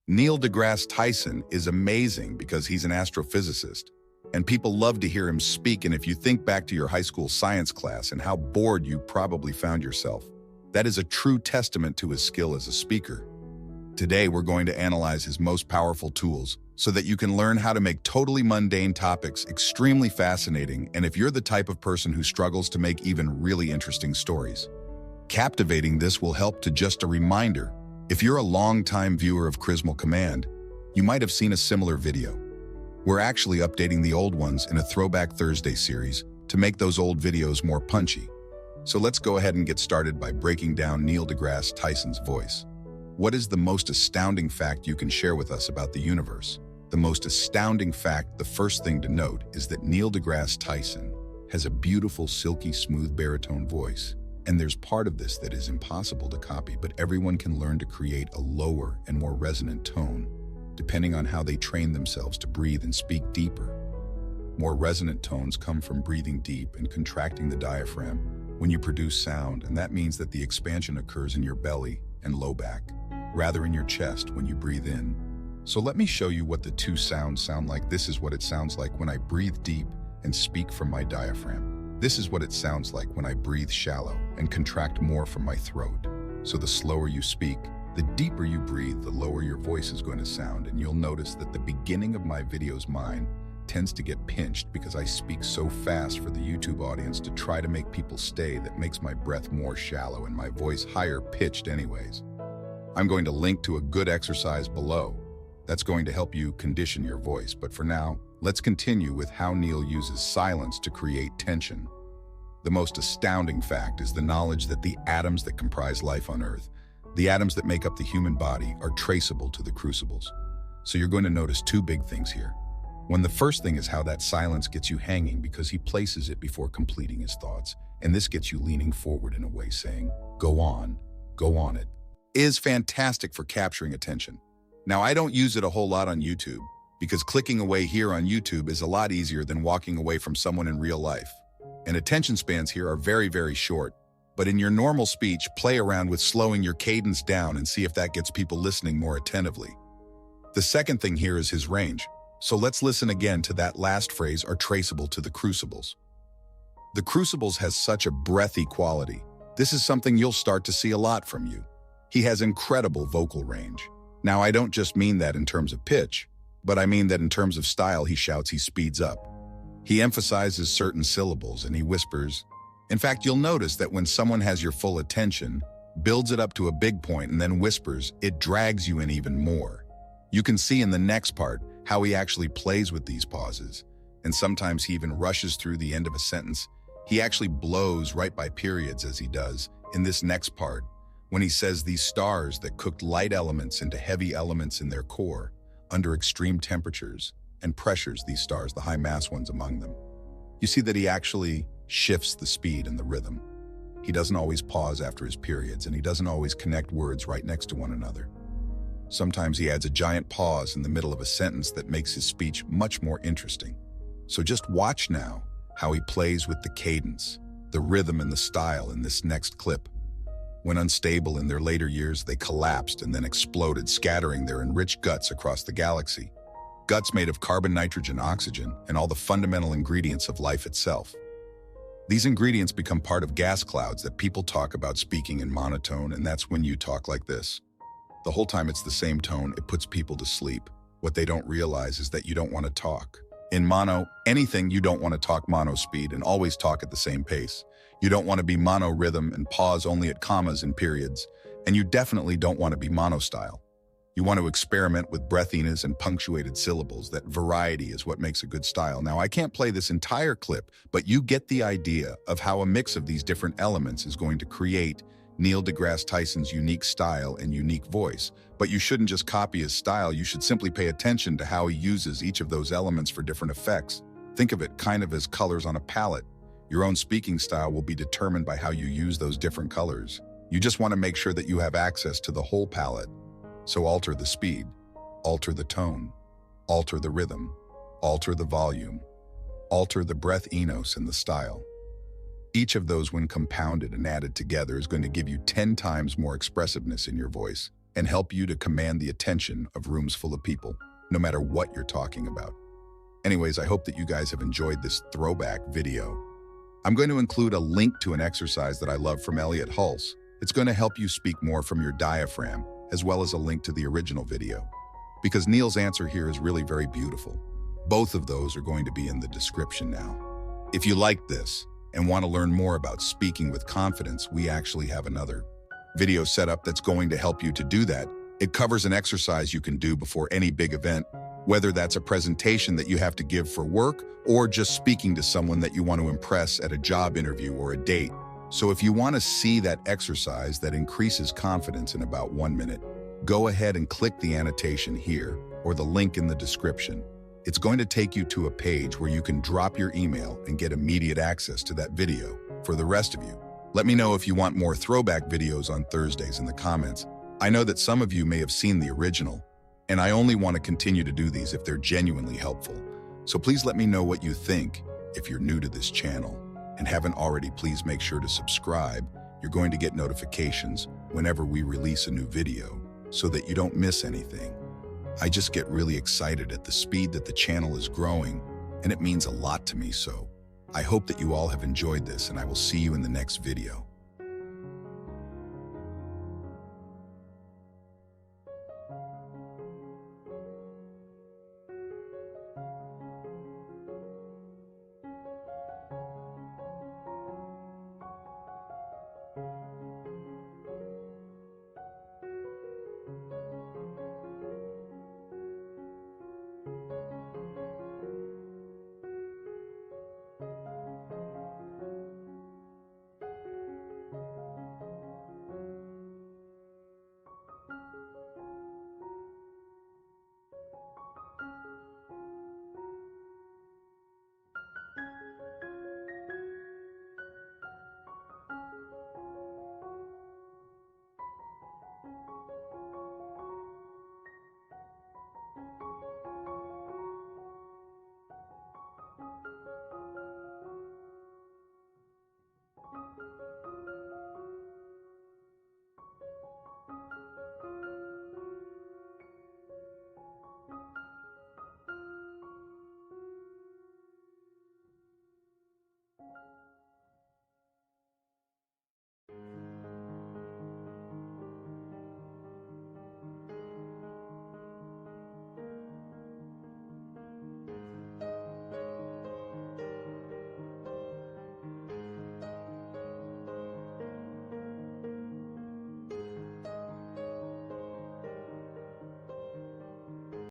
Neil deGrasse Tyson is amazing because he's an astrophysicist, and people love to hear him speak. And if you think back to your high school science class and how bored you probably found yourself, that is a true testament to his skill as a speaker. Today, we're going to analyze his most powerful tools so that you can learn how to make totally mundane topics extremely fascinating, and if you're the type of person who struggles to make even really interesting stories. Captivating this will help. To just a reminder, if you're a long-time viewer of Chrismal Command, you might have seen a similar video. We're actually updating the old ones in a Throwback Thursday series to make those old videos more punchy. So let's go ahead and get started by breaking down Neil deGrasse Tyson's voice. What is the most astounding fact you can share with us about the universe? The most astounding fact, the first thing to note, is that Neil deGrasse Tyson has a beautiful, silky, smooth baritone voice. And there's part of this that is impossible to copy, but everyone can learn to create a lower and more resonant tone, depending on how they train themselves to breathe and speak deeper. More resonant tones come from breathing deep and contracting the diaphragm when you produce sound, and that means that the expansion occurs in your belly and low back, rather in your chest when you breathe in. So let me show you what the two sounds sound like. This is what it sounds like when I breathe deep and speak from my diaphragm. This is what it sounds like when I breathe shallow and contract more from my throat. So the slower you speak, the deeper you breathe, the lower your voice is going to sound. And you'll notice that the beginning of my videos, mine, tends to get pinched because I speak so fast for the YouTube audience to try to make people stay. That makes my breath more shallow and my voice higher pitched anyways. I'm going to link to a good exercise below. That's going to help you condition your voice. But for now, let's continue with how Neil uses silence to create tension. The most astounding fact is the knowledge that the atoms that comprise life on Earth, the atoms that make up the human body, are traceable to the crucibles. So you're going to notice two big things here. The first thing is how that silence gets you hanging because he places it before completing his thoughts. And this gets you leaning forward in a way saying, go on it. Is fantastic for capturing attention. Now, I don't use it a whole lot on YouTube because clicking away here on YouTube is a lot easier than walking away from someone in real life. And attention spans here are very, very short. But in your normal speech, play around with slowing your cadence down and see if that gets people listening more attentively. The second thing here is his range. So let's listen again to that last phrase, are traceable to the crucibles. The crucibles has such a breathy quality. This is something you'll start to see a lot from you. He has incredible vocal range. Now, I don't just mean that in terms of pitch, but I mean that in terms of style. He shouts, he speeds up. He emphasizes certain syllables and he whispers. In fact, you'll notice that when someone has your full attention, builds it up to a big point and then whispers, it drags you in even more. You can see in the next part how he actually plays with these pauses. And sometimes he even rushes through the end of a sentence. He actually blows right by periods as he does in this next part, when he says these stars that cooked light elements into heavy elements in their core under extreme temperatures and pressures, these stars, the high mass ones among them. You see that he actually shifts the speed and the rhythm. He doesn't always pause after his periods, and he doesn't always connect words right next to one another. Sometimes he adds a giant pause in the middle of a sentence that makes his speech much more interesting. So just watch now how he plays with the cadence, the rhythm, and the style in this next clip. When unstable in their later years, they collapsed and then exploded, scattering their enriched guts across the galaxy. Guts made of carbon, nitrogen, oxygen, and all the fundamental ingredients of life itself. These ingredients become part of gas clouds that people talk about speaking in monotone, and that's when you talk like this. The whole time it's the same tone, it puts people to sleep. What they don't realize is that you don't want to talk. In mono, anything, you don't want to talk mono speed and always talk at the same pace. You don't want to be mono rhythm and pause only at commas and periods. And you definitely don't want to be mono style. You want to experiment with breathiness and punctuated syllables. That variety is what makes a good style. Now, I can't play this entire clip, but you get the idea of how a mix of these different elements is going to create Neil deGrasse Tyson's unique style and unique voice. But you shouldn't just copy his style, you should simply pay attention to how he uses each of those elements for different effects. Think of it kind of as colors on a palette. Your own speaking style will be determined by how you use those different colors. You just want to make sure that you have access to the whole palette. So alter the speed, alter the tone, alter the rhythm, alter the volume, alter the breath enos and the style. Each of those, when compounded and added together, is going to give you 10 times more expressiveness in your voice. and help you to command the attention of rooms full of people, no matter what you're talking about. Anyways, I hope that you guys have enjoyed this throwback video. I'm going to include a link to an exercise that I love from Elliot Hulse. It's going to help you speak more from your diaphragm, as well as a link to the original video. Because Neil's answer here is really very beautiful. Both of those are going to be in the description now. If you like this and want to learn more about speaking with confidence, we actually have another video setup that's going to help you to do that. It covers an exercise you can do before any big event, whether that's a presentation that you have to give for work or just speaking to someone that you want to impress at a job interview or a date. So if you want to see that exercise that increases confidence in about 1 minute, go ahead and click the annotation here or the link in the description. It's going to take you to a page where you can drop your email and get immediate access to that video. For the rest of you, let me know if you want more throwback videos on Thursdays in the comments. I know that some of you may have seen the original, and I only want to continue to do these if they're genuinely helpful. So please let me know what you think. If you're new to this channel and haven't already, please make sure to subscribe. You're going to get notifications whenever we release a new video so that you don't miss anything. I just get really excited at the speed that the channel is growing, and it means a lot to me. So I hope that you all have enjoyed this, and I will see you in the next video.